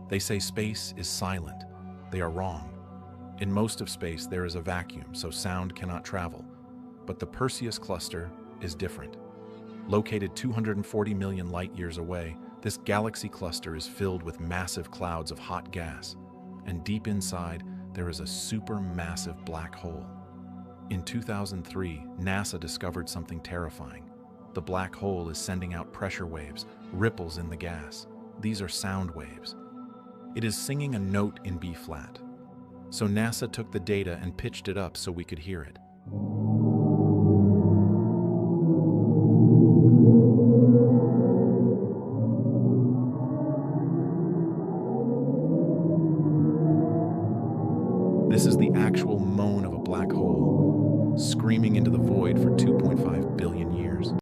They say space is silent. They are wrong. In most of space, there is a vacuum, so sound cannot travel. But the Perseus Cluster is different. Located 240 million light-years away, this galaxy cluster is filled with massive clouds of hot gas, and deep inside, there is a supermassive black hole. In 2003, NASA discovered something terrifying. The black hole is sending out pressure waves, ripples in the gas. These are sound waves. It is singing a note in B-flat. So NASA took the data and pitched it up so we could hear it.